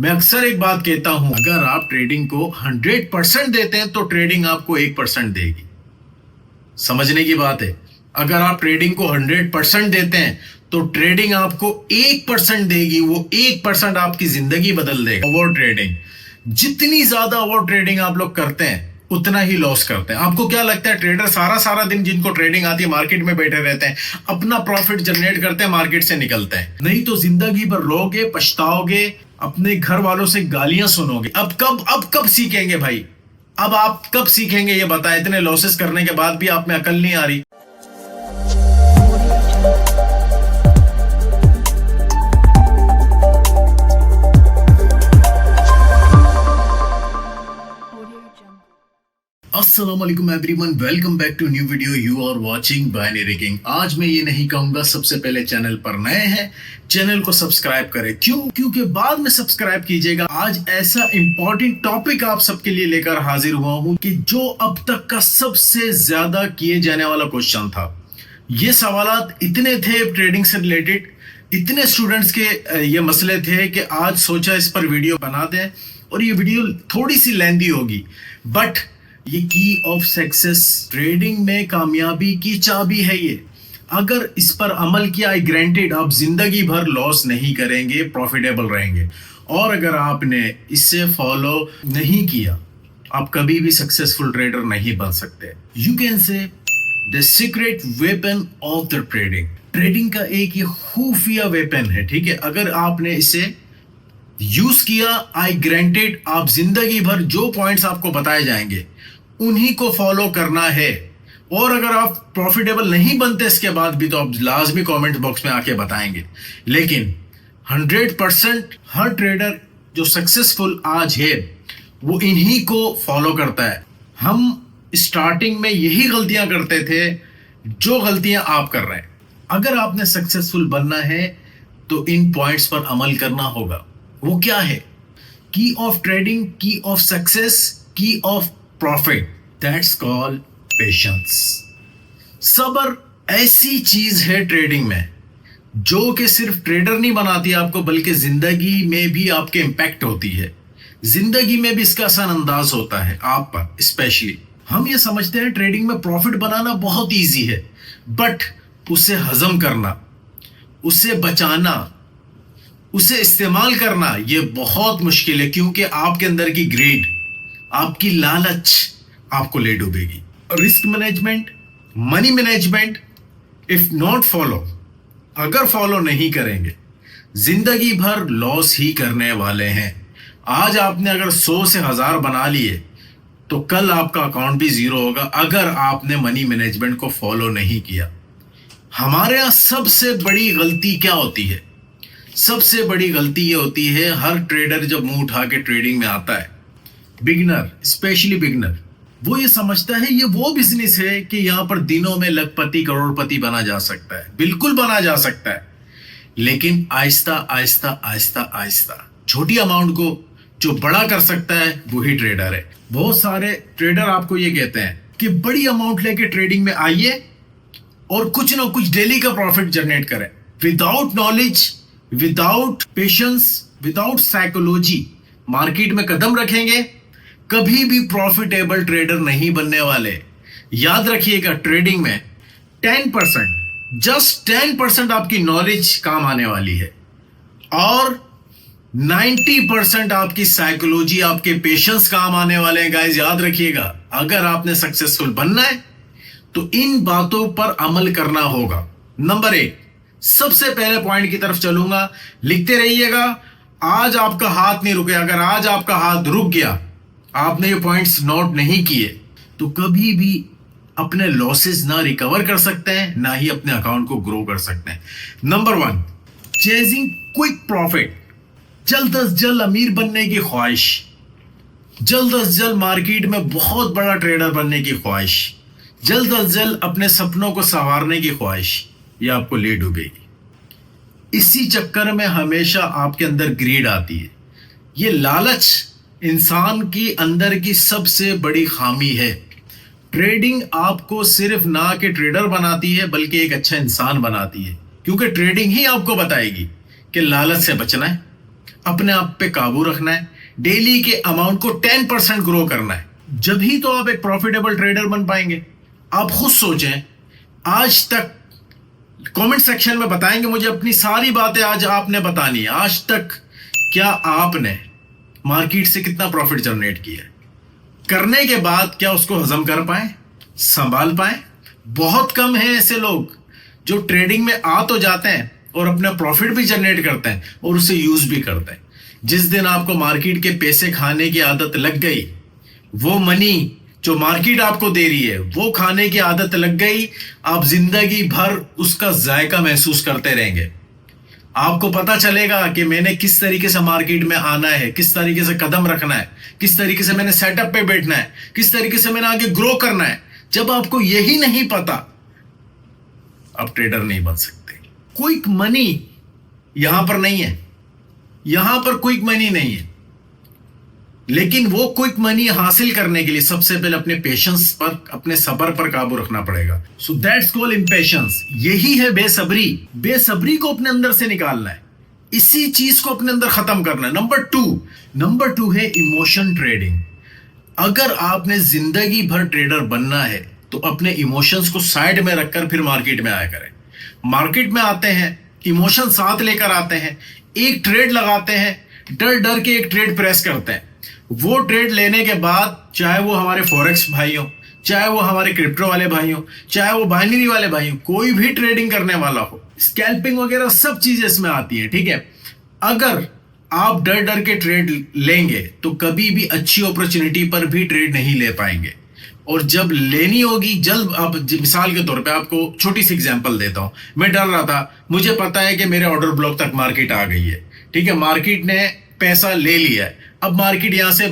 मैं अक्सर एक बात कहता हूं, अगर आप ट्रेडिंग को 100% देते हैं तो ट्रेडिंग आपको 1% देगी। समझने की बात है, अगर आप ट्रेडिंग को 100% देते हैं तो ट्रेडिंग आपको 1% देगी। वो 1% आपकी जिंदगी बदल देगा। ओवर ट्रेडिंग, जितनी ज्यादा ओवर ट्रेडिंग आप लोग करते हैं उतना ही लॉस करते हैं। आपको क्या लगता है ट्रेडर सारा सारा दिन जिनको ट्रेडिंग आती है मार्केट में बैठे रहते हैं, अपना प्रॉफिट जनरेट करते हैं, मार्केट से निकलते हैं? नहीं तो जिंदगी भर रोगे, पछताओगे, अपने घर वालों से गालियां सुनोगे। अब कब सीखेंगे भाई? अब आप कब सीखेंगे ये बताएं। इतने लॉसेस करने के बाद भी आप में अकल नहीं आ रही। अस्सलामुअलैकुम everyone, welcome back to new video. You are watching Binary King. आज मैं ये नहीं कहूंगा सबसे पहले चैनल पर नए हैं चैनल को सब्सक्राइब करें। क्यों? क्योंकि बाद में सब्सक्राइब कीजिएगा। आज ऐसा इंपॉर्टेंट टॉपिक आप सबके लिए लेकर हाजिर हुआ हूं कि जो अब तक का सबसे ज्यादा किए जाने वाला क्वेश्चन था। ये सवालात इतने थे ट्रेडिंग से रिलेटेड, इतने स्टूडेंट्स के ये मसले थे कि आज सोचा इस पर वीडियो बना दें। और ये वीडियो थोड़ी सी लेंथी होगी, बट ये की ऑफ सक्सेस, ट्रेडिंग में कामयाबी की चाबी है ये। अगर इस पर अमल किया, ग्रांटेड आप जिंदगी भर लॉस नहीं करेंगे, प्रॉफिटेबल रहेंगे। और अगर आपने इससे फॉलो नहीं किया, आप कभी भी सक्सेसफुल ट्रेडर नहीं बन सकते। You can say the secret weapon of the trading. Trading का एक ये खुफिया वेपन है, ठीक है। अगर आपने इसे यूज किया, आई ग्रांटेड आप जिंदगी भर जो पॉइंट्स आपको बताए जाएंगे उन्हीं को फॉलो करना है। और अगर आप प्रॉफिटेबल नहीं बनते इसके बाद भी, तो आप लाजमी कमेंट बॉक्स में आके बताएंगे। लेकिन 100% हर ट्रेडर जो सक्सेसफुल आज है वो इन्हीं को फॉलो करता है। हम स्टार्टिंग में यही गलतियां करते थे जो गलतियां आप कर रहे हैं। अगर आपने सक्सेसफुल बनना है तो इन पॉइंट्स पर अमल करना होगा। वो क्या है? की ऑफ ट्रेडिंग, की ऑफ सक्सेस, की of profit, that's called patience. सब्र ऐसी चीज है ट्रेडिंग में जो कि सिर्फ ट्रेडर नहीं बनाती आपको, बल्कि जिंदगी में भी आपके इंपैक्ट होती है। जिंदगी में भी इसका असर अंदाज होता है आप पर। स्पेशली हम ये समझते हैं ट्रेडिंग में प्रॉफिट बनाना बहुत इजी है, बट उसे हजम करना, उसे बचाना, उसे इस्तेमाल करना ये बहुत मुश्किल है। क्योंकि आपके अंदर की ग्रीड, आपकी लालच आपको ले डूबेगी। Risk management, money management if not follow, अगर फॉलो नहीं करेंगे जिंदगी भर लॉस ही करने वाले हैं। आज आपने अगर 100 से 1000 बना लिए तो कल आपका अकाउंट भी जीरो होगा अगर आपने मनी मैनेजमेंट को फॉलो नहीं किया। हमारे यहां सबसे बड़ी गलती क्या होती है? सबसे बड़ी गलती ये होती है, हर ट्रेडर जब मुंह उठा के ट्रेडिंग में आता है, बिगनर, स्पेशली बिगनर, वो ये समझता है ये वो बिजनेस है कि यहां पर दिनों में लखपति करोड़पति बना जा सकता है। बिल्कुल बना जा सकता है, लेकिन आहिस्ता आहिस्ता आहिस्ता आहिस्ता छोटी अमाउंट को जो बड़ा कर सकता है वही ट्रेडर है। बहुत सारे ट्रेडर आपको ये कहते हैं कि बड़ी अमाउंट लेके ट्रेडिंग में आइए और कुछ ना कुछ डेली का प्रॉफिट जनरेट करें। Without knowledge, without patience, without psychology market में कदम रखेंगे, कभी भी प्रॉफिटेबल ट्रेडर नहीं बनने वाले। याद रखिएगा, ट्रेडिंग में 10%, जस्ट 10% आपकी नॉलेज काम आने वाली है और 90% आपकी साइकोलॉजी, आपके पेशेंस काम आने वाले हैं। गाइस याद रखिएगा, अगर आपने सक्सेसफुल बनना है तो इन बातों पर अमल करना होगा। नंबर 1, सबसे पहले पॉइंट की तरफ चलूंगा, लिखते रहिएगा। आज आपका हाथ नहीं रुके। अगर आज आपका हाथ रुक गया, आपने ये पॉइंट्स नोट नहीं किए, तो कभी भी अपने लॉसेस ना रिकवर कर सकते हैं, ना ही अपने अकाउंट को ग्रो कर सकते हैं। नंबर 1, चेजिंग क्विक प्रॉफिट, जल्द अज जल्द अमीर बनने की ख्वाहिश, जल्द अज जल्द मार्केट में बहुत बड़ा ट्रेडर बनने की ख्वाहिश, जल्द अज जल्द अपने सपनों को संवारने की ख्वाहिश, ये आपको ले डूबेगी। इसी चक्कर में हमेशा आपके अंदर ग्रीड आती है। ये लालच इंसान की अंदर की सबसे बड़ी खामी है। ट्रेडिंग आपको सिर्फ ना कि ट्रेडर बनाती है, बल्कि एक अच्छा इंसान बनाती है। क्योंकि ट्रेडिंग ही आपको बताएगी कि लालच से बचना है, अपने आप पे काबू रखना है, डेली के अमाउंट को 10% ग्रो करना है, जब ही तो आप एक प्रॉफिटेबल ट्रेडर बन पाएंगे। आप खुद सोचें, आज तक कमेंट सेक्शन में बताएंगे मुझे अपनी सारी बातें आज आपने बतानी है। आज तक क्या आपने मार्केट से कितना प्रॉफिट जनरेट किया है? करने के बाद क्या उसको हजम कर पाए, संभाल पाए? बहुत कम है ऐसे लोग जो ट्रेडिंग में आ तो जाते हैं और अपना प्रॉफिट भी जनरेट करते हैं और उसे यूज भी करते हैं। जिस दिन आपको मार्केट के पैसे खाने की आदत लग गई, वो मनी जो मार्केट आपको दे रही है वो खाने की आदत लग गई, आप जिंदगी भर उसका जायका महसूस करते रहेंगे। आपको पता चलेगा कि मैंने किस तरीके से मार्केट में आना है, किस तरीके से कदम रखना है, किस तरीके से मैंने सेटअप पे बैठना है, किस तरीके से मैंने आगे ग्रो करना है। जब आपको यही नहीं पता, आप ट्रेडर नहीं बन सकते। क्विक मनी यहां पर नहीं है, यहां पर क्विक मनी नहीं है, लेकिन वो क्विक मनी हासिल करने के लिए सबसे पहले अपने पेशेंस पर, अपने सब्र पर काबू रखना पड़ेगा। So that's called impatience. यही है बेसब्री। बेसब्री को अपने अंदर से निकालना है, इसी चीज को अपने अंदर खत्म करना है। नंबर टू है इमोशन ट्रेडिंग। अगर आपने जिंदगी भर ट्रेडर बनना है तो अपने इमोशंस को साइड में रखकर फिर मार्केट में आया करें। मार्केट में आते हैं, इमोशन साथ लेकर आते हैं, एक ट्रेड लगाते हैं, डर डर के एक ट्रेड प्रेस करते हैं। वो ट्रेड लेने के बाद, चाहे वो हमारे फॉरेक्स भाई हो, चाहे वो हमारे क्रिप्टो वाले भाई हो, चाहे वो बाइनरी वाले भाई हो, कोई भी ट्रेडिंग करने वाला हो, स्कैल्पिंग वगैरह सब चीजें इसमें आती है, ठीक है। अगर आप डर डर के ट्रेड लेंगे तो कभी भी अच्छी अपॉर्चुनिटी पर भी ट्रेड नहीं ले पाएंगे। और जब लेनी होगी जल्द, आप मिसाल के तौर पे आपको छोटी सी एग्जांपल देता हूं। मैं डर रहा था, मुझे पता है कि मेरे ऑर्डर ब्लॉक तक मार्केट आ गई है, ठीक है, मार्केट ने पैसा ले लिया है, अब मार्केट यहां से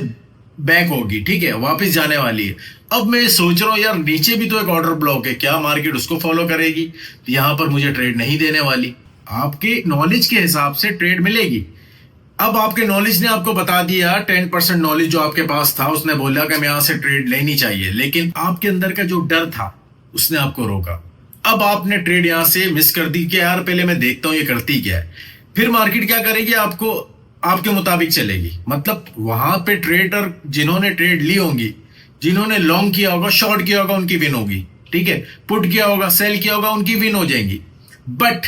बैक होगी, ठीक है, वापस जाने वाली है। अब मैं सोच रहा हूं यार नीचे भी तो एक ऑर्डर ब्लॉक है, क्या मार्केट उसको फॉलो करेगी? तो यहां पर मुझे ट्रेड नहीं देने वाली। आपके नॉलेज के हिसाब से ट्रेड मिलेगी। अब आपके नॉलेज ने आपको बता दिया, 10% नॉलेज जो आपके पास था उसने बोला कि मैं यहां से ट्रेड लेनी चाहिए, लेकिन आपके अंदर का जो डर था उसने आपको रोका। अब आपने ट्रेड यहां से मिस कर दी कि यार पहले मैं देखता हूं ये करती क्या है। फिर मार्केट क्या करेगी, आपको आपके मुताबिक चलेगी। मतलब वहां पे ट्रेडर जिन्होंने ट्रेड ली होंगी, जिन्होंने लॉन्ग किया होगा, शॉर्ट किया होगा, उनकी विन होगी, ठीक है, पुट किया होगा, सेल किया होगा, उनकी विन हो जाएंगी। बट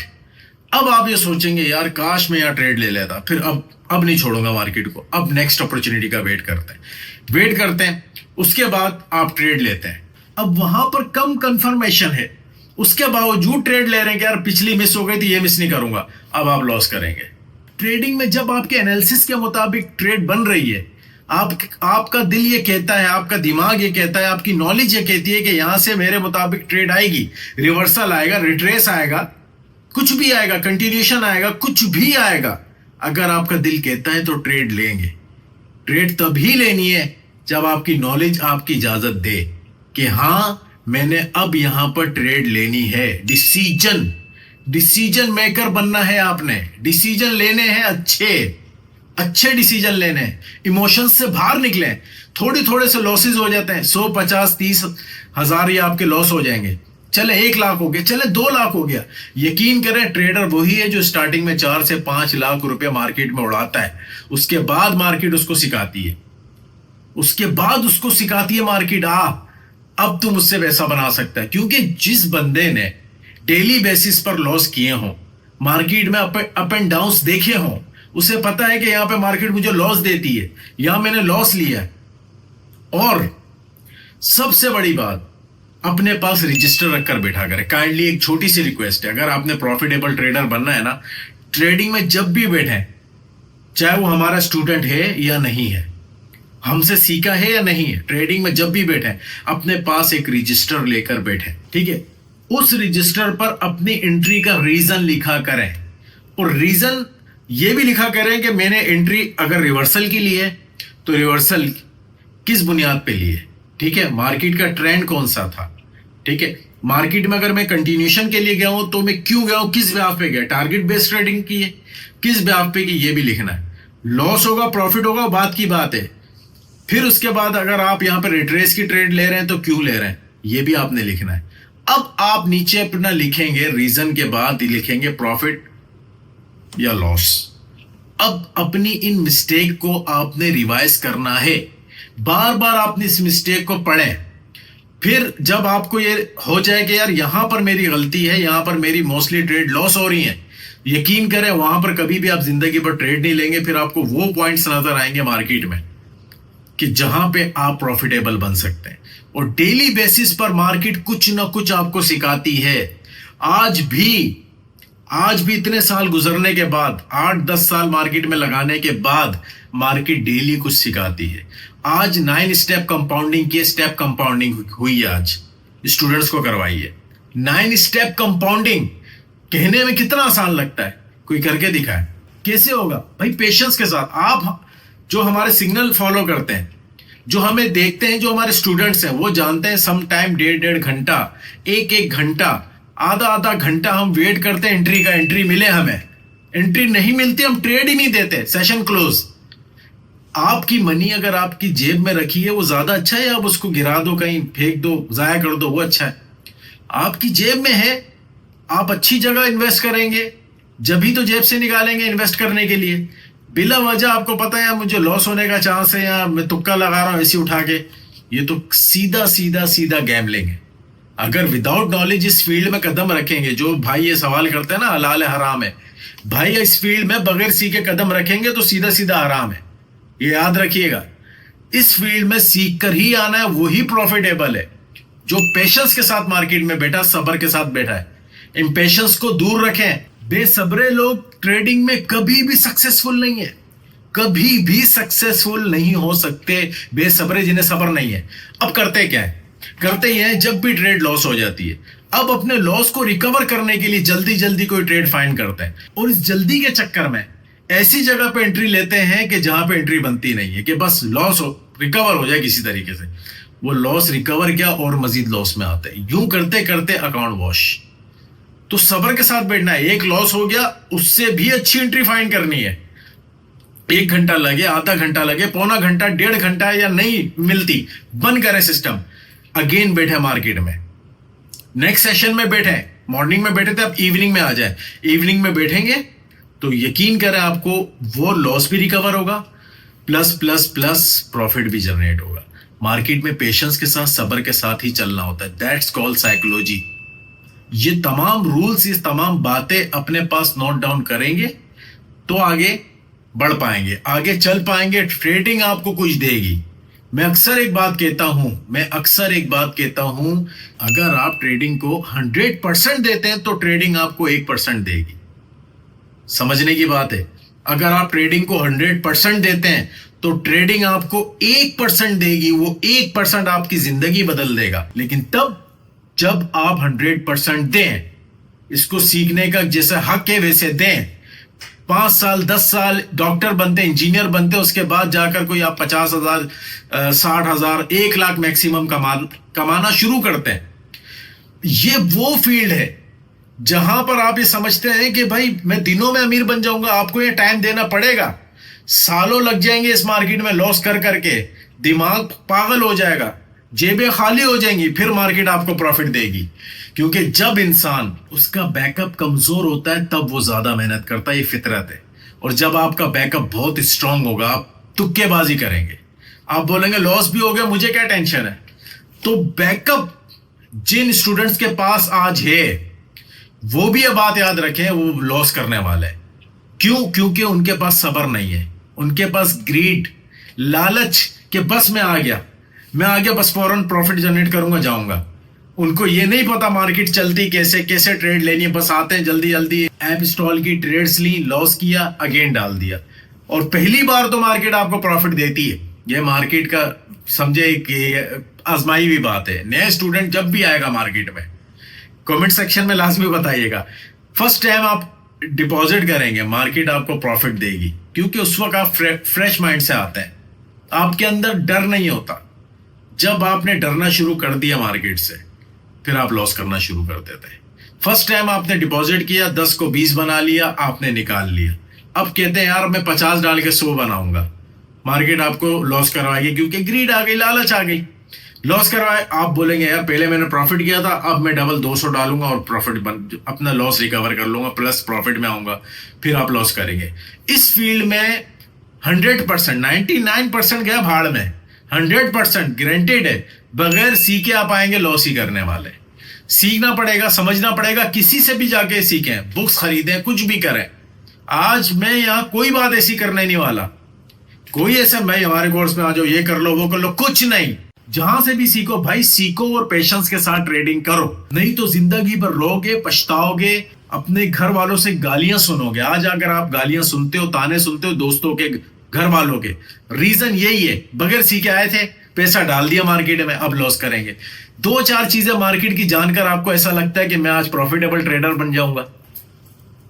अब आप ये सोचेंगे यार काश मैं यहाँ ट्रेड ले लेता, फिर अब नहीं छोड़ूंगा मार्केट को, अब नेक्स्ट अपॉर्चुनिटी का वेट करते हैं, उसके बाद आप ट्रेड लेते हैं। अब वहां पर कम कंफर्मेशन है, उसके बावजूद ट्रेड ले रहे हैं कि यार पिछली मिस हो गई थी, ये मिस नहीं करूंगा, अब आप लॉस करेंगे। ट्रेडिंग में जब आपके एनालिसिस के मुताबिक ट्रेड बन रही है, आपका दिल ये कहता है, आपका दिमाग ये कहता है, आपकी नॉलेज ये कहती है कि यहां से मेरे मुताबिक ट्रेड आएगी, रिवर्सल आएगा, रिट्रेस आएगा, कुछ भी आएगा, कंटिन्यूशन आएगा, कुछ भी आएगा, अगर आपका दिल कहता है तो ट्रेड लेंगे। ट्रेड तभी लेनी है जब आपकी नॉलेज आपकी इजाजत दे कि हां मैंने अब यहां पर ट्रेड लेनी है। डिसीजन मेकर बनना है आपने, डिसीजन लेने हैं, अच्छे डिसीजन लेने हैं, इमोशंस से बाहर निकले। थोड़े से लॉसेस हो जाते हैं, 100, 50, 30 हजार ये आपके लॉस हो जाएंगे। चले 1 लाख हो गया, चले 2 लाख हो गया। यकीन करें ट्रेडर वही है जो स्टार्टिंग में 4 से 5 लाख रुपया मार्केट में उड़ाता है, उसके बाद मार्केट उसको सिखाती है, मार्केट अब तुम मुझसे पैसा बना सकता है। क्योंकि जिस बंदे ने डेली बेसिस पर लॉस किए हों, मार्केट में अप एंड डाउन्स देखे हों, उसे पता है कि यहां पे मार्केट मुझे लॉस देती है, यहां मैंने लॉस लिया है। और सबसे बड़ी बात, अपने पास रजिस्टर रखकर बैठा करें। काइंडली एक छोटी सी रिक्वेस्ट है, अगर आपने प्रॉफिटेबल ट्रेडर बनना है ना, ट्रेडिंग में जब भी बैठे, चाहे वो हमारा स्टूडेंट है या नहीं है, हमसे सीखा है या नहीं है, ट्रेडिंग में जब भी बैठे अपने पास एक रजिस्टर लेकर बैठे, ठीक है। उस रजिस्टर पर अपनी एंट्री का रीजन लिखा करें, और रीजन ये भी लिखा करें कि मैंने एंट्री अगर रिवर्सल की ली है तो रिवर्सल किस बुनियाद पे ली है, ठीक है, मार्केट का ट्रेंड कौन सा था, ठीक है, मार्केट में अगर मैं कंटिन्यूशन के लिए गया हूं तो मैं क्यों गया हूं, किस ब्याज पे गया, टारगेट बेस्ड ट्रेडिंग की है, किस ब्याज पे की, ये भी लिखना है। लॉस होगा प्रॉफिट होगा बात की बात है। फिर उसके बाद अगर आप यहां पर रिट्रेस की ट्रेड ले रहे हैं तो क्यों ले रहे हैं, ये भी आपने लिखना है। अब आप नीचे अपना लिखेंगे, रीजन के बाद ही लिखेंगे प्रॉफिट या लॉस। अब अपनी इन मिस्टेक को आपने रिवाइज करना है, बार बार आपने इस मिस्टेक को पढ़ें। फिर जब आपको ये हो जाए कि यार यहां पर मेरी गलती है, यहां पर मेरी मोस्टली ट्रेड लॉस हो रही है, यकीन करें वहां पर कभी भी आप जिंदगी पर ट्रेड नहीं लेंगे। फिर आपको वो पॉइंट्स नजर आएंगे मार्केट में कि जहां पे आप प्रॉफिटेबल बन सकते हैं। और डेली बेसिस पर मार्केट कुछ ना कुछ आपको सिखाती है। आज भी इतने साल गुजरने के बाद, 8-10 साल मार्केट में लगाने के बाद, मार्केट डेली कुछ सिखाती है। आज 9 स्टेप कंपाउंडिंग की स्टेप कंपाउंडिंग हुई है, आज स्टूडेंट्स को करवाई है 9 स्टेप कंपाउंडिंग। कहने में कितना आसान लगता है, कोई करके दिखाए कैसे होगा भाई? पेशेंस के साथ। आप जो हमारे सिग्नल फॉलो करते हैं, जो हमें देखते हैं, जो हमारे स्टूडेंट्स हैं, वो जानते हैं सम टाइम 1.5 घंटा, 1 घंटा, आधा घंटा हम वेट करते हैं एंट्री का। एंट्री मिले, हमें एंट्री नहीं मिलती, हम ट्रेड ही नहीं देते, सेशन क्लोज। आपकी मनी अगर आपकी जेब में रखी है वो ज्यादा अच्छा है, या आप उसको गिरा दो, कहीं फेंक दो, जाया कर दो, वो अच्छा है? आपकी जेब में है, आप अच्छी जगह इन्वेस्ट करेंगे, जब भी तो जेब से निकालेंगे इन्वेस्ट करने के लिए। बिला वजह आपको पता है मुझे लॉस होने का चांस है, या मैं तुक्का लगा रहा हूं ऐसे उठा के, ये तो सीधा गैम्बलिंग है। अगर विदाउट नॉलेज इस फील्ड में कदम रखेंगे, जो भाई ये सवाल करते हैं ना हलाल है हराम है, भाई इस फील्ड में बगैर सीखे कदम रखेंगे तो सीधा हराम है, ये याद रखिएगा। इस फील्ड में सीख कर ही आना है, वही प्रॉफिटेबल है। जो पेशेंस के साथ मार्केट में बैठा, सब्र के साथ बैठा है, इम्पेशंस को दूर रखें। बेसब्रे लोग ट्रेडिंग में कभी भी सक्सेसफुल नहीं है, कभी भी सक्सेसफुल नहीं हो सकते बेसब्रे, जिन्हें सब्र नहीं है। अब करते क्या है? करते ही हैं जब भी ट्रेड लॉस हो जाती है, अब अपने लॉस को रिकवर करने के लिए जल्दी कोई ट्रेड फाइंड करते हैं, और इस जल्दी के चक्कर में ऐसी जगह पे एंट्री लेते हैं कि जहां पे एंट्री बनती नहीं है, कि बस लॉस हो, रिकवर हो जाए किसी तरीके से। वो लॉस रिकवर किया और मजीद लॉस में आते हैं। यूं करते करते अकाउंट वॉश। तो सब्र के साथ बैठना है। एक लॉस हो गया, उससे भी अच्छी एंट्री फाइंड करनी है। 1 घंटा लगे, आधा घंटा लगे, पौना घंटा, 1.5 घंटा, या नहीं मिलती, बंद करें सिस्टम, अगेन बैठे मार्केट में, नेक्स्ट सेशन में बैठे। मॉर्निंग में बैठे थे, अब इवनिंग में आ जाए, इवनिंग में बैठेंगे तो यकीन करें आपको वो लॉस भी रिकवर होगा, प्लस प्रॉफिट भी जनरेट होगा। मार्केट में पेशेंस के साथ, सब्र के साथ ही चलना होता है। That's called psychology. ये तमाम रूल्स, ये तमाम बातें अपने पास नोट डाउन करेंगे तो आगे बढ़ पाएंगे, आगे चल पाएंगे। ट्रेडिंग आपको कुछ देगी। मैं अक्सर एक बात कहता हूं, अगर आप ट्रेडिंग को 100% देते हैं तो ट्रेडिंग आपको 1% देगी। समझने की बात है। अगर आप ट्रेडिंग को 100% देते हैं तो ट्रेडिंग आपको 1% देगी। वो 1% आपकी जिंदगी बदल देगा। लेकिन तब जब आप 100% दें, इसको सीखने का जैसे हक है वैसे दें। 5 साल 10 साल डॉक्टर बनते, इंजीनियर बनते, उसके बाद जाकर कोई आप 50,000, 60,000, 1 लाख मैक्सिमम कमाना शुरू करते हैं। ये वो फील्ड है जहां पर आप ये समझते हैं कि भाई मैं दिनों में अमीर बन जाऊंगा। आपको ये टाइम देना पड़ेगा, सालों लग जाएंगे इस मार्केट में लॉस कर करके, दिमाग पागल हो जाएगा, जेबें खाली हो जाएंगी, फिर मार्केट आपको प्रॉफिट देगी। क्योंकि जब इंसान उसका बैकअप कमजोर होता है तब वो ज्यादा मेहनत करता है, ये फितरत है। और जब आपका बैकअप बहुत स्ट्रांग होगा, आप तुक्केबाजी करेंगे, आप बोलेंगे लॉस भी हो गया, मुझे क्या टेंशन है। तो बैकअप जिन स्टूडेंट्स के पास आज है, वो भी ये बात याद रखें, वो लॉस करने वाले हैं। क्यों? क्योंकि उनके पास सब्र नहीं है, उनके पास ग्रीड, लालच के बस में आ गया, बस फौरन प्रॉफिट जनरेट करूंगा, जाऊंगा। उनको ये नहीं पता मार्केट चलती कैसे ट्रेड लेनी है, बस आते हैं जल्दी ऐप इंस्टॉल की, ट्रेड्स ली, लॉस किया, अगेन डाल दिया। और पहली बार तो मार्केट आपको प्रॉफिट देती है। ये मार्केट का समझे कि आजमाई हुई बात है। नया स्टूडेंट जब भी आएगा मार्केट में, कमेंट सेक्शन में लाजमी बताइएगा, फर्स्ट टाइम आप डिपॉजिट करेंगे, मार्केट आपको प्रॉफिट देगी। क्योंकि उस वक्त आप फ्रेश माइंड से आते हैं, आपके अंदर डर नहीं होता। जब आपने डरना शुरू कर दिया मार्केट से, फिर आप लॉस करना शुरू कर देते हैं। फर्स्ट टाइम आपने डिपॉजिट किया, 10 को 20 बना लिया, आपने निकाल लिया। अब कहते हैं यार मैं 50 डाल के 100 बनाऊंगा, मार्केट आपको लॉस करवाएगी, क्योंकि ग्रीड आ गई, लालच आ गई। लॉस करवाए, आप बोलेंगे यार पहले मैंने प्रॉफिट किया था, अब मैं डबल 200 डालूंगा और अपना लॉस रिकवर कर लूंगा, प्लस प्रॉफिट में आऊंगा, फिर आप लॉस करेंगे। इस फील्ड में 100%, 99% गया भाड़ में, 100% गारंटेड है, बगैर सीखे आप आएंगे लॉस ही करने वाले। सीखना पड़ेगा, समझना पड़ेगा, किसी से भी जाके सीखें, बुक्स खरीदें, कुछ भी करें। आज मैं यहाँ कोई बात ऐसी करने नहीं वाला, कोई ऐसा भाई हमारे कोर्स में आ जाओ ये कर लो वो कर लो, कुछ नहीं। जहां से भी सीखो भाई सीखो और पेशेंस के साथ ट्रेडिंग करो, नहीं तो जिंदगी भर रोगे, पछताओगे, अपने घर वालों से गालियां सुनोगे। आज अगर आप गालियां सुनते हो, ताने सुनते हो दोस्तों के, घर वालों के, रीजन यही है, बगैर सीखे आए थे, पैसा डाल दिया मार्केट में, अब लॉस करेंगे। दो चार चीजें मार्केट की जानकर आपको ऐसा लगता है कि मैं आज प्रॉफिटेबल ट्रेडर बन जाऊंगा,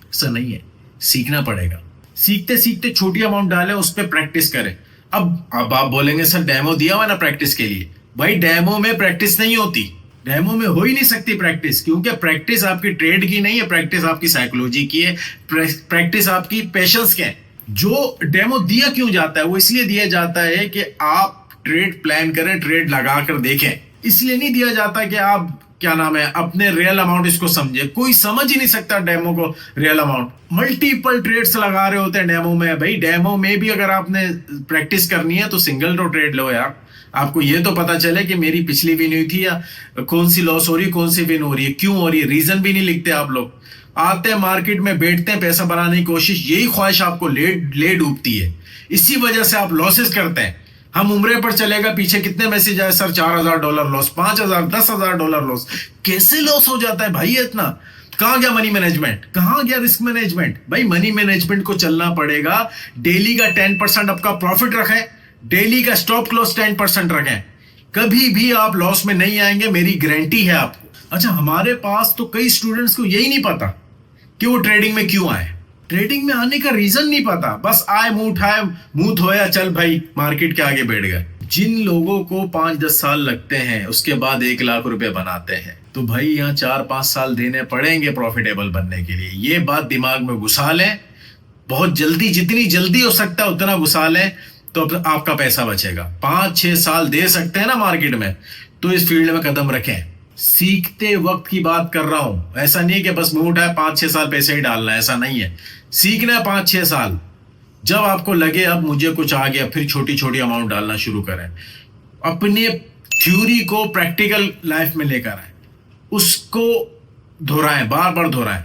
ऐसा नहीं है। सीखना पड़ेगा, सीखते सीखते छोटी अमाउंट डालें, उस पर प्रैक्टिस करें। अब आप बोलेंगे सर डेमो दिया हुआ ना प्रैक्टिस के लिए, भाई डेमो में प्रैक्टिस नहीं होती, डेमो में हो ही नहीं सकती प्रैक्टिस, क्योंकि प्रैक्टिस आपकी ट्रेड की नहीं है, प्रैक्टिस आपकी साइकोलॉजी की है, प्रैक्टिस आपकी पेशेंस के है। जो डेमो दिया क्यों जाता है, वो इसलिए दिया जाता है कि आप ट्रेड प्लान करें, ट्रेड लगा कर देखें, इसलिए नहीं दिया जाता कि आप क्या नाम है अपने रियल अमाउंट इसको समझे। कोई समझ ही नहीं सकता डेमो को, रियल अमाउंट। मल्टीपल ट्रेड्स लगा रहे होते हैं डेमो में। भाई डेमो में भी अगर आपने प्रैक्टिस करनी है तो सिंगल रो ट्रेड लो यार, आपको ये तो पता चले कि मेरी पिछली विन हुई थी या कौन सी लॉस हो रही है, कौन सी विन हो रही है, क्यों हो रही है। रीजन भी नहीं लिखते आप लोग, आते हैं मार्केट में, बैठते हैं, पैसा बनाने की कोशिश, यही ख्वाहिश आपको ले डूबती है, इसी वजह से आप लॉसेस करते हैं। हम उम्रे पर चलेगा, पीछे कितने मैसेज आए, सर $4000 लॉस, 5000, $10,000 लॉस। कैसे लॉस हो जाता है भाई इतना? कहां गया मनी मैनेजमेंट, कहां गया रिस्क मैनेजमेंट? भाई मनी मैनेजमेंट को चलना पड़ेगा। डेली का 10% आपका प्रॉफिट रखें, डेली का स्टॉप लॉस 10% रखें, कभी भी आप लॉस में नहीं आएंगे, मेरी गारंटी है आपको। अच्छा, हमारे पास तो कई स्टूडेंट्स को यही नहीं पता कि वो ट्रेडिंग में क्यों आए, ट्रेडिंग में आने का रीजन नहीं पता, बस आए, मुंह उठाए, मुंह धोया, चल भाई मार्केट के आगे बैठ गए। जिन लोगों को 5-10 साल लगते हैं उसके बाद 1 लाख रुपए बनाते हैं, तो भाई यहाँ 4-5 साल देने पड़ेंगे प्रॉफिटेबल बनने के लिए। ये बात दिमाग में घुसा लें, बहुत जल्दी, जितनी जल्दी हो सकता है उतना घुसा लें, तो आपका पैसा बचेगा। 5-6 साल दे सकते हैं ना मार्केट में, तो इस फील्ड में कदम रखें। सीखते वक्त की बात कर रहा हूं, ऐसा नहीं है कि बस मुंह उठाए 5-6 साल पैसे ही डालना है, ऐसा नहीं है। सीखना है 5-6 साल, जब आपको लगे अब मुझे कुछ आ गया, फिर छोटी छोटी अमाउंट डालना शुरू करें। अपने थ्योरी को प्रैक्टिकल लाइफ में लेकर आए, उसको दोहराएं, बार बार दोहराएं,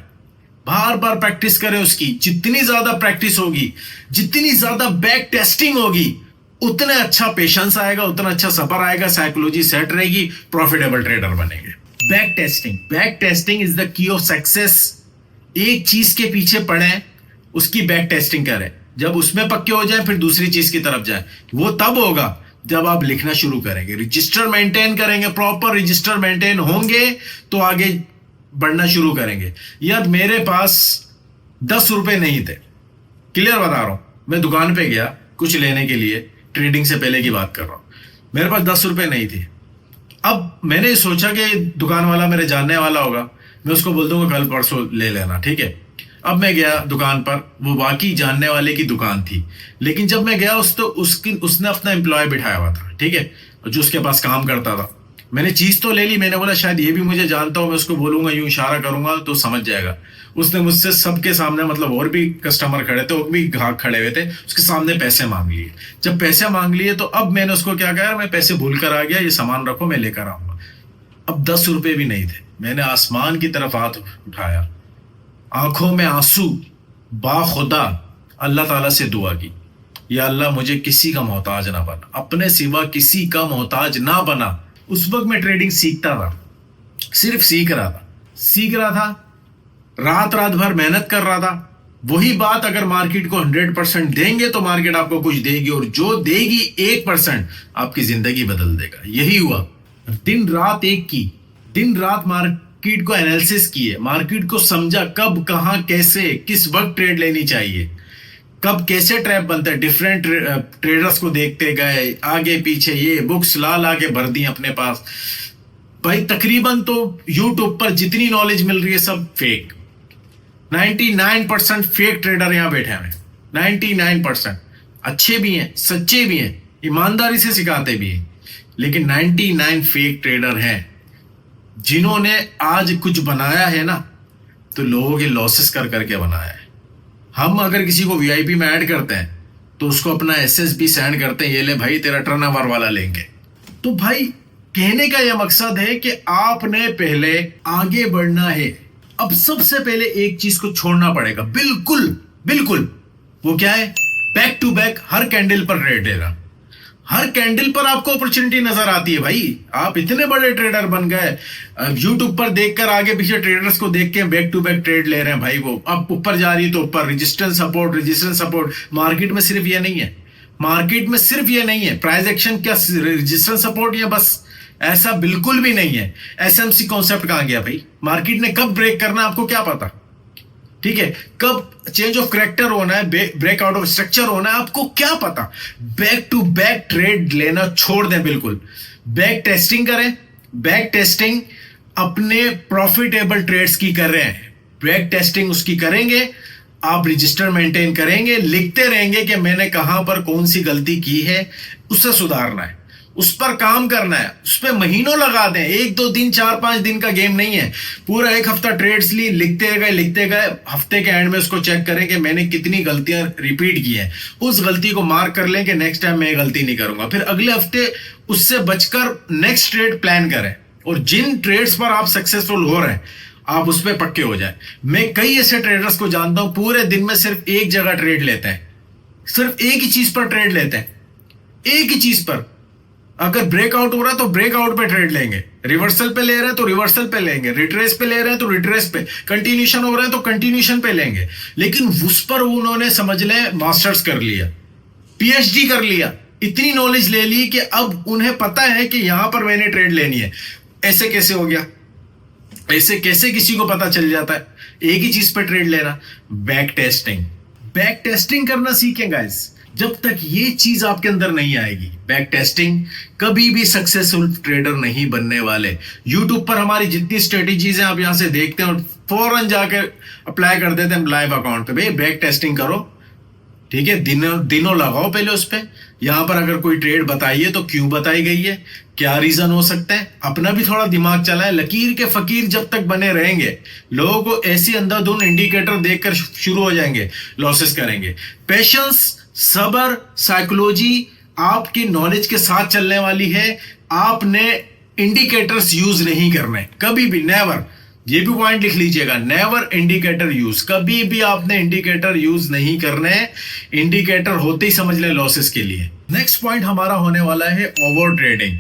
बार बार प्रैक्टिस करें उसकी। जितनी ज्यादा प्रैक्टिस होगी, जितनी ज्यादा बैक टेस्टिंग होगी, उतना अच्छा पेशेंस आएगा, उतना अच्छा सफर आएगा, साइकोलॉजी सेट रहेगी, प्रॉफिटेबल ट्रेडर बनेंगे। Back testing is the key of success. एक चीज के पीछे पड़े, उसकी बैक टेस्टिंग करें, जब उसमें पक्के हो जाए फिर दूसरी चीज की तरफ जाए। वो तब होगा जब आप लिखना शुरू करेंगे, रजिस्टर मेंटेन करेंगे, प्रॉपर रजिस्टर मेंटेन होंगे तो आगे बढ़ना शुरू करेंगे। यार मेरे पास 10 रुपए नहीं थे, क्लियर बता रहा हूं, मैं दुकान पे गया कुछ लेने के लिए, ट्रेडिंग से पहले की बात कर रहा हूं, मेरे पास 10 रुपए नहीं थे। अब मैंने सोचा कि दुकान वाला मेरे जानने वाला होगा, मैं उसको बोल दूंगा कल परसों ले लेना, ठीक है। अब मैं गया दुकान पर, वो वाकई जानने वाले की दुकान थी, लेकिन जब मैं गया उसने अपना एम्प्लॉय बिठाया हुआ था, ठीक है, जो उसके पास काम करता था। मैंने चीज तो ले ली, मैंने बोला शायद ये भी मुझे जानता हूं, मैं उसको बोलूंगा, यूं इशारा करूंगा तो समझ जाएगा। उसने मुझसे सबके सामने, मतलब और भी कस्टमर खड़े थे, और भी ग्राहक खड़े हुए थे, उसके सामने पैसे मांग लिए। जब पैसे मांग लिए तो अब मैंने उसको क्या कहा, मैं पैसे भूल कर आ गया, ये सामान रखो मैं लेकर आऊंगा। अब 10 रुपए भी नहीं थे, मैंने आसमान की तरफ हाथ उठाया, आंखों में आंसू, बाखुदा अल्लाह ताला से दुआ की, या अल्लाह मुझे किसी का मोहताज ना बना, अपने सिवा किसी का मोहताज ना बना। उस वक्त मैं ट्रेडिंग सीखता था, सिर्फ सीख रहा था, रात भर मेहनत कर रहा था। वही बात अगर मार्केट को 100% देंगे तो मार्केट आपको कुछ देगी, और जो देगी 1% आपकी जिंदगी बदल देगा। यही हुआ, दिन रात एक की, दिन रात मार्केट को एनालिसिस किए, मार्केट को समझा, कब कहां कैसे किस वक्त ट्रेड लेनी चाहिए, कब कैसे ट्रैप बनता है, डिफरेंट ट्रेडर्स को देखते गए, आगे पीछे, ये बुक्स ला के भर दी अपने पास। भाई तकरीबन तो यूट्यूब पर जितनी नॉलेज मिल रही है सब फेक, 99% फेक ट्रेडर यहां बैठे हैं, 99%। अच्छे भी हैं, सच्चे भी हैं, ईमानदारी से सिखाते भी हैं, लेकिन 99 फेक ट्रेडर हैं जिन्होंने आज कुछ बनाया है ना, तो लोगों के लॉसेस कर करके बनाया है। हम अगर किसी को वीआईपी में ऐड करते हैं तो उसको अपना एसएसबी सेंड करते हैं, ये ले भाई तेरा टर्नओवर वाला लेंगे। तो भाई कहने का यह मकसद है कि आपने पहले आगे बढ़ना है। अब सबसे पहले एक चीज को छोड़ना पड़ेगा, बिल्कुल बिल्कुल, वो क्या है? बैक टू बैक हर कैंडल पर ट्रेड लेना। हर कैंडल पर आपको अपॉर्चुनिटी नजर आती है भाई। आप इतने बड़े ट्रेडर बन गए, यूट्यूब पर देखकर आगे पीछे ट्रेडर्स को देख के बैक टू बैक ट्रेड ले रहे हैं भाई। वो अब ऊपर जा रही है तो ऊपर रेजिस्टेंस सपोर्ट। मार्केट में सिर्फ ये नहीं है, मार्केट में सिर्फ ये नहीं है प्राइस एक्शन क्या रेजिस्टेंस सपोर्ट या बस, ऐसा बिल्कुल भी नहीं है। एसएमसी कॉन्सेप्ट कहां गया भाई? मार्केट ने कब ब्रेक करना है आपको क्या पता? ठीक है, कब चेंज ऑफ करेक्टर होना है, ब्रेकआउट ऑफ स्ट्रक्चर होना है, आपको क्या पता? बैक टू बैक ट्रेड लेना छोड़ दें बिल्कुल। बैक टेस्टिंग करें। बैक टेस्टिंग अपने प्रॉफिटेबल ट्रेड्स की कर रहे हैं, बैक टेस्टिंग उसकी करेंगे। आप रजिस्टर मेंटेन करेंगे, लिखते रहेंगे कि मैंने कहां पर कौन सी गलती की है, उससे सुधारना है, उस पर काम करना है। उस पर महीनों लगा दें, 1-2 दिन 4-5 दिन का गेम नहीं है। पूरा एक हफ्ता ट्रेड्स ली, लिखते गए, हफ्ते के एंड में उसको चेक करें कि मैंने कितनी गलतियां रिपीट की हैं। उस गलती को मार्क कर लें कि नेक्स्ट टाइम मैं ये गलती नहीं करूंगा। फिर अगले हफ्ते उससे बचकर नेक्स्ट ट्रेड प्लान करें, और जिन ट्रेड्स पर आप सक्सेसफुल हो रहे हैं आप उस पर पक्के हो जाए। मैं कई ऐसे ट्रेडर्स को जानता हूं, पूरे दिन में सिर्फ एक जगह ट्रेड लेते हैं, सिर्फ एक ही चीज पर ट्रेड लेते हैं, एक ही चीज पर। अगर ब्रेकआउट हो रहा है तो ब्रेकआउट पे ट्रेड लेंगे, रिवर्सल पे ले रहे हैं तो रिवर्सल पे लेंगे, रिट्रेस पे ले रहे हैं तो रिट्रेस पे, कंटिन्यूशन हो रहा है तो कंटिन्यूशन पे लेंगे। लेकिन उस पर उन्होंने समझ लें मास्टर्स कर लिया, पीएचडी कर लिया, इतनी नॉलेज ले ली कि अब उन्हें पता है कि यहां पर मैंने ट्रेड लेनी है। ऐसे कैसे हो गया? ऐसे कैसे किसी को पता चल जाता है एक ही चीज पर ट्रेड लेना? बैक टेस्टिंग करना सीखें गाइस। जब तक ये चीज आपके अंदर नहीं आएगी, बैक टेस्टिंग, कभी भी सक्सेसफुल ट्रेडर नहीं बनने वाले। यूट्यूब पर हमारी जितनी स्ट्रेटेजीज हैं आप यहां से देखते हैं और फौरन जाके अप्लाई कर देते हैं लाइव अकाउंट पे। भाई बैक टेस्टिंग करो, ठीक है, दिनों लगाओ पहले उस पर। यहां पर अगर कोई ट्रेड बताइए तो क्यों बताई गई है, क्या रीजन हो सकता है, अपना भी थोड़ा दिमाग चलाए। लकीर के फकीर जब तक बने रहेंगे, लोगों को ऐसी अंधाधुंध इंडिकेटर देखकर शुरू हो जाएंगे, लॉसेस करेंगे। पेशेंस, सबर, साइकोलॉजी आपकी नॉलेज के साथ चलने वाली है। आपने इंडिकेटर्स यूज नहीं करने कभी भी, नेवर। ये भी पॉइंट लिख लीजिएगा, नेवर इंडिकेटर यूज। कभी भी आपने इंडिकेटर यूज नहीं करने। इंडिकेटर होते ही समझ ले लॉसेस के लिए। नेक्स्ट पॉइंट हमारा होने वाला है ओवर ट्रेडिंग।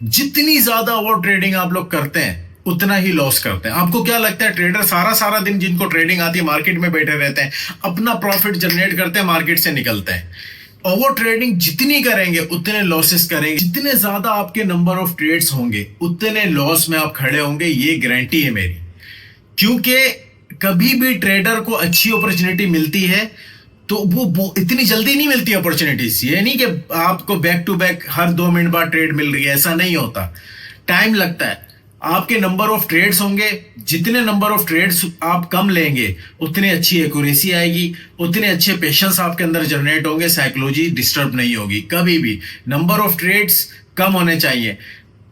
जितनी ज्यादा ओवर ट्रेडिंग आप लोग करते हैं उतना ही लॉस करते हैं। आपको क्या लगता है ट्रेडर सारा दिन जिनको ट्रेडिंग आती है मार्केट में बैठे रहते हैं, अपना प्रॉफिट जनरेट करते हैं, मार्केट से निकलते हैं? ओवर ट्रेडिंग जितनी करेंगे उतने लॉसेस करेंगे। जितने ज्यादा आपके नंबर ऑफ ट्रेड्स होंगे उतने लॉस में आप खड़े होंगे, ये गारंटी है मेरी। क्योंकि कभी भी ट्रेडर को अच्छी अपॉर्चुनिटी मिलती है तो वो इतनी जल्दी नहीं मिलती अपॉर्चुनिटीज। ये नहीं कि आपको बैक टू बैक हर 2 मिनट बाद ट्रेड मिल रही है, ऐसा नहीं होता, टाइम लगता है। आपके नंबर ऑफ ट्रेड्स होंगे, जितने नंबर ऑफ ट्रेड्स आप कम लेंगे उतनी अच्छी एक्यूरेसी आएगी, उतने अच्छे पेशेंस आपके अंदर जनरेट होंगे, साइकोलॉजी डिस्टर्ब नहीं होगी कभी भी। नंबर ऑफ ट्रेड्स कम होने चाहिए।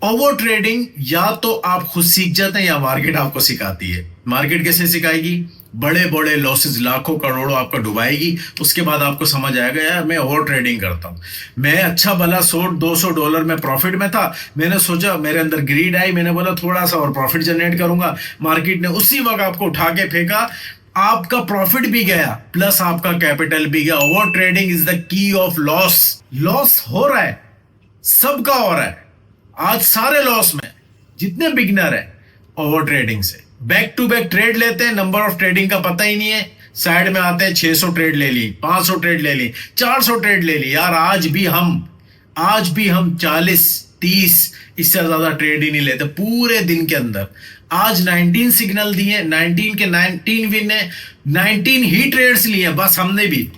ओवर ट्रेडिंग या तो आप खुद सीख जाते हैं या मार्केट आपको सिखाती है। मार्केट कैसे सिखाएगी? बड़े बड़े लॉसेस, लाखों करोड़ों आपका डुबाएगी। उसके बाद आपको समझ आएगा यार मैं ओवर ट्रेडिंग करता हूं, मैं अच्छा भला $100-200 में प्रॉफिट में था, मैंने सोचा, मेरे अंदर ग्रीड आई, मैंने बोला थोड़ा सा और प्रॉफिट जनरेट करूंगा। मार्केट ने उसी वक्त आपको उठा के फेंका, आपका प्रॉफिट भी गया प्लस आपका कैपिटल भी गया। Over trading is the key of loss. Loss हो रहा है, सबका हो रहा है आज, सारे लॉस में जितने बिगिनर है ओवर ट्रेडिंग से। बैक टू बैक ट्रेड लेते हैं, नंबर ऑफ ट्रेडिंग का पता ही नहीं है, साइड में आते हैं 600 ट्रेड ले ली, 500 ट्रेड ले ली, 400 ट्रेड ले ली। यार आज भी हम 40-30 इससे ज्यादा ट्रेड ही नहीं लेते पूरे दिन के अंदर। आज 19 सिग्नल दिए, 19 के 19 विन है, 19 ही ट्रेड्स लिए बस। हमने भी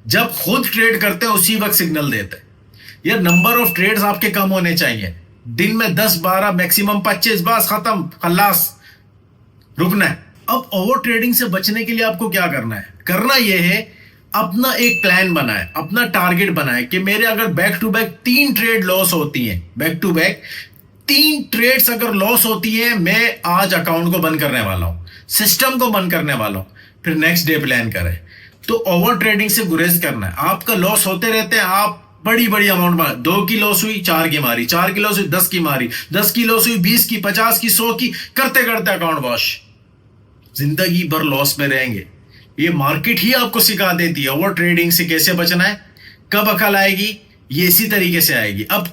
जब खुद ट्रेड करते हैं उसी वक्त सिग्नल देते हैं। यार नंबर ऑफ ट्रेड्स आपके कम होने चाहिए, दिन में 10-12 मैक्सिमम 25, बस खत्म, खल्लास, रुकना है। अब ओवर ट्रेडिंग से बचने के लिए आपको क्या करना है? करना यह है अपना एक प्लान बनाए, अपना टारगेट बनाए कि मेरे अगर back to back 3 trade loss होती हैं, बैक टू बैक 3 ट्रेड्स अगर लॉस होती है, मैं आज अकाउंट को बंद करने वाला हूं, सिस्टम को बंद करने वाला हूं। फिर नेक्स्ट डे प्लान करें। तो ओवर ट्रेडिंग से गुरेज करना है। आपका लॉस होते रहते हैं, आप बड़ी बड़ी अमाउंट में 2 की लॉस हुई 4 की मारी, 4 की लॉस हुई 10 की मारी, 10 की लॉस हुई 20 की, 50 की, 100 की, करते करते अकाउंट वॉश, जिंदगी भर लॉस में रहेंगे। ये मार्केट ही आपको सिखा देती है ओवर ट्रेडिंग से कैसे बचना है। कब अकल आएगी? ये इसी तरीके से आएगी। अब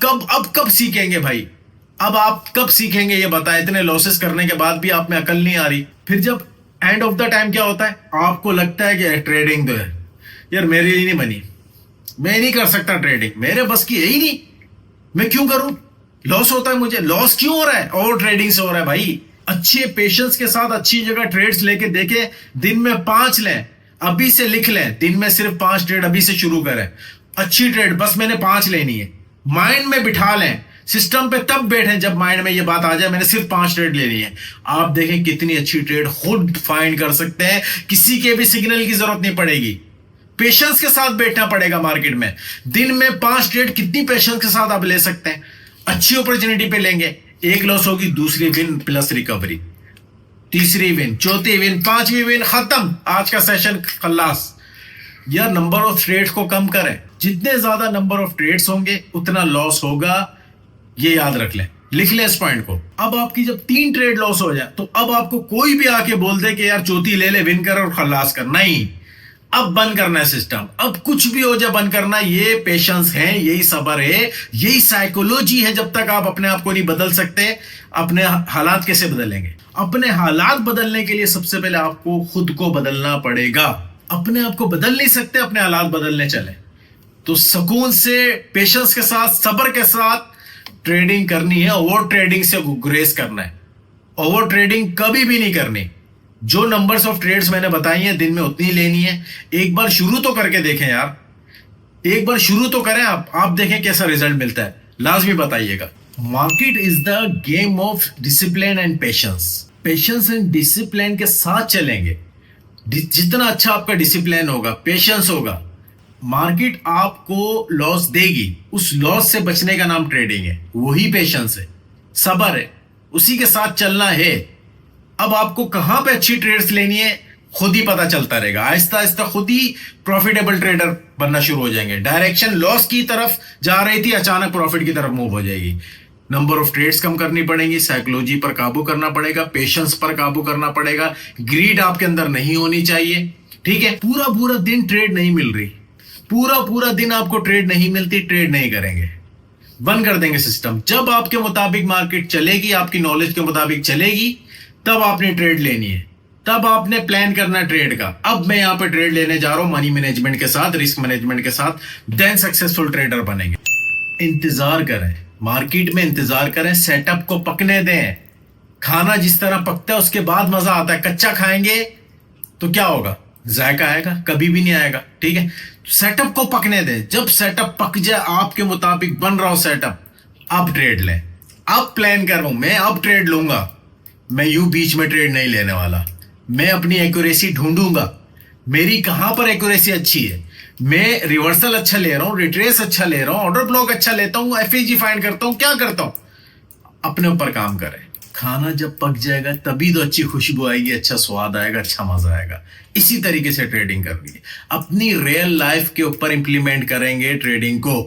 कब सीखेंगे भाई? अब आप कब सीखेंगे ये बताएं। इतने लॉसेस करने के बाद भी आप में अकल नहीं आ रही। फिर जब एंड ऑफ द टाइम क्या होता है, आपको लगता है कि ट्रेडिंग तो है यार मेरे लिए नहीं बनी, मैं नहीं कर सकता ट्रेडिंग, मेरे बस की यही नहीं, मैं क्यों करूं, लॉस होता है मुझे। लॉस क्यों हो रहा है? ओवर ट्रेडिंग से हो रहा है भाई। अच्छे पेशेंस के साथ अच्छी जगह ट्रेड्स लेके देखे, दिन में 5 लें, अभी से लिख लें, दिन में सिर्फ 5 ट्रेड अभी से शुरू करें। अच्छी ट्रेड बस मैंने 5 लेनी है, माइंड में बिठा लें। सिस्टम पे तब बैठे जब माइंड में ये बात आ जाए मैंने सिर्फ 5 ट्रेड लेनी है। आप देखें कितनी अच्छी ट्रेड खुद फाइंड कर सकते हैं, किसी के भी सिग्नल की जरूरत नहीं पड़ेगी। पेशेंस के साथ बैठना पड़ेगा मार्केट में। दिन में 5 ट्रेड कितनी पेशेंस के साथ आप ले सकते हैं। अच्छी अपॉर्चुनिटी पे लेंगे, एक लॉस होगी, दूसरी विन प्लस रिकवरी, तीसरी विन, चौथी विन, 5वीं विन, खत्म, आज का सेशन खल्लास। या नंबर ऑफ ट्रेड्स को कम करें। जितने ज्यादा नंबर ऑफ ट्रेड्स होंगे उतना लॉस होगा, ये याद रख लें, लिख लें इस पॉइंट को। अब आपकी जब 3 ट्रेड लॉस हो जाए तो अब आपको कोई भी आके बोल दे कि यार चौथी ले ले, विन कर और खल्लास कर, नहीं, अब बंद करना है सिस्टम। अब कुछ भी हो जाए बंद करना। ये पेशेंस है, यही सब्र है, यही साइकोलॉजी है। जब तक आप अपने आप को नहीं बदल सकते, अपने हालात कैसे बदलेंगे? अपने हालात बदलने के लिए सबसे पहले आपको खुद को बदलना पड़ेगा। अपने आप को बदल नहीं सकते, अपने हालात बदलने चले तो सुकून से, पेशेंस के साथ, सब्र के साथ ट्रेडिंग करनी है। ओवर ट्रेडिंग से गुरेज करना है। ओवर ट्रेडिंग कभी भी नहीं करनी। जो नंबर्स ऑफ ट्रेड्स मैंने बताई हैं दिन में उतनी लेनी है। एक बार शुरू तो करके देखें यार, एक बार शुरू तो करें आप देखें कैसा रिजल्ट मिलता है, लाजमी बताइएगा। Market is the game of discipline and patience. Patience and discipline के साथ चलेंगे। जितना अच्छा आपका डिसिप्लिन होगा, पेशेंस होगा, मार्केट आपको लॉस देगी, उस लॉस से बचने का नाम ट्रेडिंग है। वही पेशेंस है, सब्र है, उसी के साथ चलना है। अब आपको कहां पे अच्छी ट्रेड्स लेनी है खुद ही पता चलता रहेगा। आहिस्ता आहिस्ता खुद ही प्रॉफिटेबल ट्रेडर बनना शुरू हो जाएंगे। डायरेक्शन लॉस की तरफ जा रही थी, अचानक प्रॉफिट की तरफ मूव हो जाएगी। नंबर ऑफ ट्रेड्स कम करनी पड़ेगी, साइकोलॉजी पर काबू करना पड़ेगा, पेशेंस पर काबू करना पड़ेगा, ग्रीड आपके अंदर नहीं होनी चाहिए। ठीक है, पूरा पूरा दिन ट्रेड नहीं मिल रही, पूरा पूरा दिन आपको ट्रेड नहीं मिलती, ट्रेड नहीं करेंगे, बंद कर देंगे सिस्टम। जब आपके मुताबिक मार्केट चलेगी, आपकी नॉलेज के मुताबिक चलेगी, तब आपने ट्रेड लेनी है, तब आपने प्लान करना ट्रेड का। अब मैं यहां पे ट्रेड लेने जा रहा हूं मनी मैनेजमेंट के साथ, रिस्क मैनेजमेंट के साथ, देन सक्सेसफुल ट्रेडर बनेंगे। इंतजार करें, मार्केट में इंतजार करें, सेटअप को पकने दें। खाना जिस तरह पकता है उसके बाद मजा आता है। कच्चा खाएंगे तो क्या होगा? जायका आएगा? कभी भी नहीं आएगा। ठीक है, सेटअप को पकने दें। जब सेटअप पक जाए, आपके मुताबिक बन रहा हो सेटअप, अब ट्रेड लें। अब प्लान कर रहा हूं मैं, अब ट्रेड लूंगा मैं, यूं बीच में ट्रेड नहीं लेने वाला। मैं अपनी एक्यूरेसी ढूंढूंगा, मेरी कहां पर एक्यूरेसी अच्छी है। मैं रिवर्सल अच्छा ले रहा हूं, रिट्रेस अच्छा ले रहा हूं, ऑर्डर ब्लॉक अच्छा लेता हूं, एफएजी फाइंड करता हूं, क्या करता हूं। अपने ऊपर काम करें। खाना जब पक जाएगा तभी तो अच्छी खुशबू आएगी, अच्छा स्वाद आएगा, अच्छा मजा आएगा। इसी तरीके से ट्रेडिंग करनी है। अपनी रियल लाइफ के ऊपर इंप्लीमेंट करेंगे ट्रेडिंग को।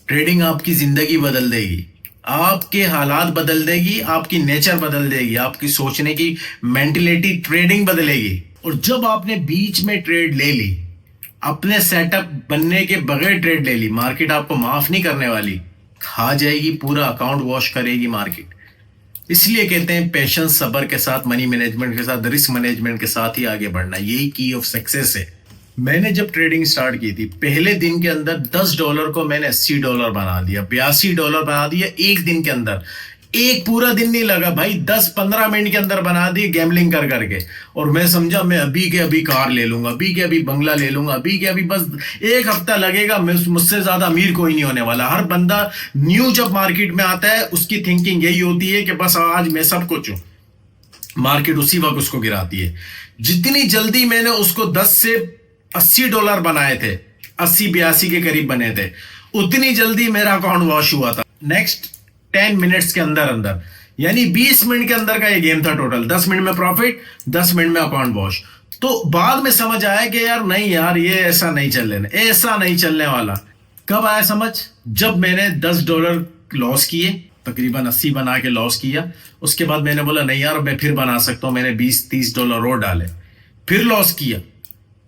ट्रेडिंग आपकी जिंदगी बदल देगी, आपके हालात बदल देगी, आपकी नेचर बदल देगी, आपकी सोचने की मेंटलिटी ट्रेडिंग बदलेगी। और जब आपने बीच में ट्रेड ले ली, अपने सेटअप बनने के बगैर ट्रेड ले ली, मार्केट आपको माफ नहीं करने वाली, खा जाएगी, पूरा अकाउंट वॉश करेगी मार्केट। इसलिए कहते हैं पेशेंस, सब्र के साथ, मनी मैनेजमेंट के साथ, रिस्क मैनेजमेंट के साथ ही आगे बढ़ना, यही की ऑफ सक्सेस है। मैंने जब ट्रेडिंग स्टार्ट की थी, पहले दिन के अंदर $10 को मैंने $80 बना दिया, $82 बना दिया एक दिन के अंदर। एक पूरा दिन नहीं लगा भाई, 10-15 मिनट के अंदर बना दी गैम्बलिंग कर करके। और मैं समझा मैं अभी के अभी कार ले लूंगा, अभी के अभी बंगला ले लूंगा, अभी के अभी बस 1 हफ्ता लगेगा, मुझसे ज्यादा अमीर कोई नहीं होने वाला। हर बंदा न्यू जब मार्केट में आता है उसकी थिंकिंग यही होती है कि बस आज मैं सब कुछ हूं, मार्केट उसी वक्त उसको गिराती है। जितनी जल्दी मैंने उसको 10 से $80 बनाए थे, 80-82 के करीब बने थे। उतनी जल्दी मेरा अकाउंट वॉश हुआ था नेक्स्ट 10 मिनट्स के अंदर अंदर, यानी 20 मिनट के अंदर का ये गेम था टोटल। 10 मिनट में प्रॉफिट, 10 मिनट में अकाउंट वॉश। तो बाद में समझ आया कि यार नहीं यार, ये ऐसा नहीं चलने वाला। कब आया समझ? जब मैंने $10 लॉस किए, तकरीबन 80 बना के लॉस किया। उसके बाद मैंने बोला नहीं यार, मैं फिर बना सकता हूं। मैंने $20-30 और डाले, फिर लॉस किया,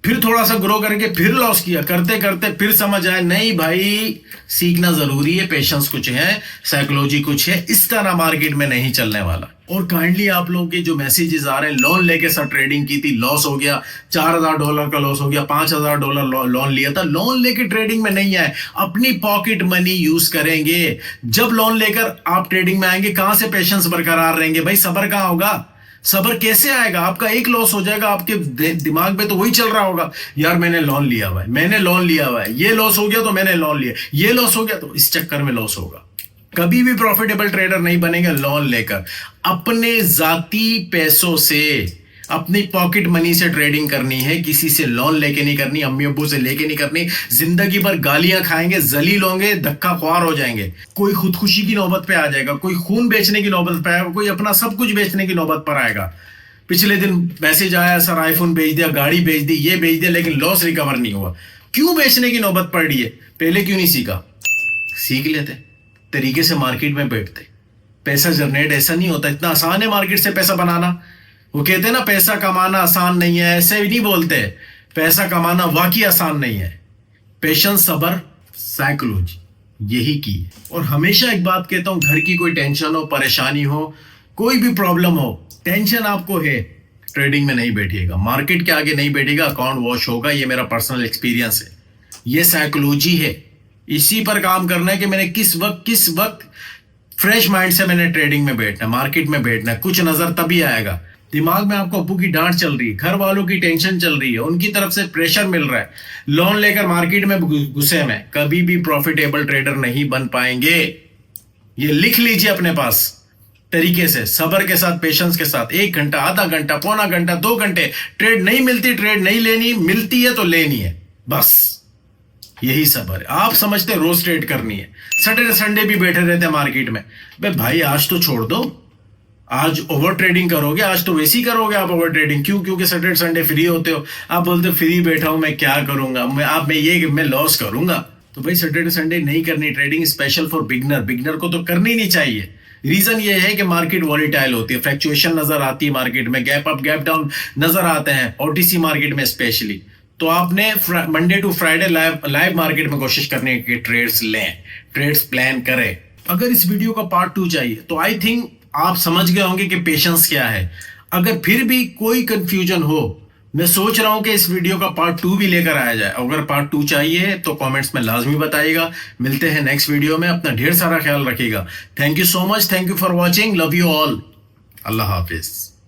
फिर थोड़ा सा ग्रो करके फिर लॉस किया। करते करते फिर समझ आया नहीं भाई, सीखना जरूरी है, पेशेंस कुछ है, साइकोलॉजी कुछ है, इस तरह मार्केट में नहीं चलने वाला। और काइंडली आप लोगों के जो मैसेजेस आ रहे हैं, लोन लेके सर ट्रेडिंग की थी, लॉस हो गया, $4000 का लॉस हो गया, $5000 लोन लिया था। लोन लेके ट्रेडिंग में नहीं आए, अपनी पॉकेट मनी यूज करेंगे। जब लोन लेकर आप ट्रेडिंग में आएंगे, कहां से पेशेंस बरकरार रहेंगे भाई? सबर कहां होगा? सबर कैसे आएगा? आपका एक लॉस हो जाएगा, आपके दिमाग में तो वही चल रहा होगा, यार मैंने लोन लिया हुआ है, मैंने लोन लिया हुआ है, ये लॉस हो गया तो मैंने लोन लिया, ये लॉस हो गया तो इस चक्कर में लॉस होगा। कभी भी प्रॉफिटेबल ट्रेडर नहीं बनेंगे लोन लेकर। अपने जाती पैसों से, अपनी पॉकेट मनी से ट्रेडिंग करनी है, किसी से लोन लेके नहीं करनी, अम्मी अब्बू से लेके नहीं करनी। जिंदगी भर गालियां खाएंगे, जलील होंगे, धक्का ख्वार हो जाएंगे। कोई खुदकुशी की नौबत पे आ जाएगा, कोई खून बेचने की नौबत पे आएगा, कोई अपना सब कुछ बेचने की नौबत पर आएगा। पिछले दिन मैसेज आया, सर आईफोन बेच दिया, गाड़ी बेच दी, ये बेच दिया, लेकिन लॉस रिकवर नहीं हुआ। क्यों बेचने की नौबत पड़ रही है? पहले क्यों नहीं सीखा? सीख लेते, तरीके से मार्केट में बैठते। पैसा जनरेट ऐसा नहीं होता, इतना आसान है मार्केट से पैसा बनाना। वो कहते हैं ना, पैसा कमाना आसान नहीं है, ऐसे भी नहीं बोलते। पैसा कमाना वाकई आसान नहीं है। पेशेंस, सबर, साइकोलॉजी, यही की है। और हमेशा एक बात कहता हूं, घर की कोई टेंशन हो, परेशानी हो, कोई भी प्रॉब्लम हो, टेंशन आपको है, ट्रेडिंग में नहीं बैठिएगा, मार्केट के आगे नहीं बैठिएगा, अकाउंट वॉश होगा। ये मेरा पर्सनल एक्सपीरियंस है, ये साइकोलॉजी है। इसी पर काम करना है कि मैंने किस वक्त फ्रेश माइंड से मैंने ट्रेडिंग में बैठना, मार्केट में बैठना। कुछ नजर तभी आएगा। दिमाग में आपको अब्बू की डांट चल रही है, घर वालों की टेंशन चल रही है, उनकी तरफ से प्रेशर मिल रहा है, लोन लेकर मार्केट में घुसे में, कभी भी प्रॉफिटेबल ट्रेडर नहीं बन पाएंगे। ये लिख लीजिए अपने पास, तरीके से, सबर के साथ, पेशेंस के साथ। 1 घंटा, आधा घंटा, पौना घंटा, 2 घंटे ट्रेड नहीं मिलती, ट्रेड नहीं लेनी, मिलती है तो लेनी है, बस यही सबर है। आप समझते रोज ट्रेड करनी है, सैटरडे संडे भी बैठे रहते हैं मार्केट में। भाई आज तो छोड़ दो, आज ओवर ट्रेडिंग करोगे, आज तो वैसे ही करोगे आप ओवर ट्रेडिंग। क्यों? क्योंकि सैटरडे संडे फ्री होते हो। आप बोलते हो फ्री बैठा हूं, मैं क्या करूंगा, मैं लॉस करूंगा। तो भाई सैटरडे संडे नहीं करनी trading, special for beginner. Beginner को तो करनी नहीं चाहिए। रीजन ये है कि मार्केट वॉलीटाइल होती है, फ्लक्चुएशन नजर आती है मार्केट में, गैप अप गैप डाउन नजर आते हैं, ओटीसी मार्केट में स्पेशली। तो आपने Monday to Friday live market में कोशिश करने के ट्रेड्स लें, ट्रेड्स प्लान करें। अगर इस वीडियो का पार्ट 2 चाहिए तो आई थिंक आप समझ गए होंगे कि पेशेंस क्या है। अगर फिर भी कोई कंफ्यूजन हो, मैं सोच रहा हूं कि इस वीडियो का पार्ट 2 भी लेकर आया जाए। अगर पार्ट 2 चाहिए तो कमेंट्स में लाजमी बताइएगा। मिलते हैं नेक्स्ट वीडियो में, अपना ढेर सारा ख्याल रखिएगा। Thank you so much, thank you for watching, love you all, Allah Hafiz.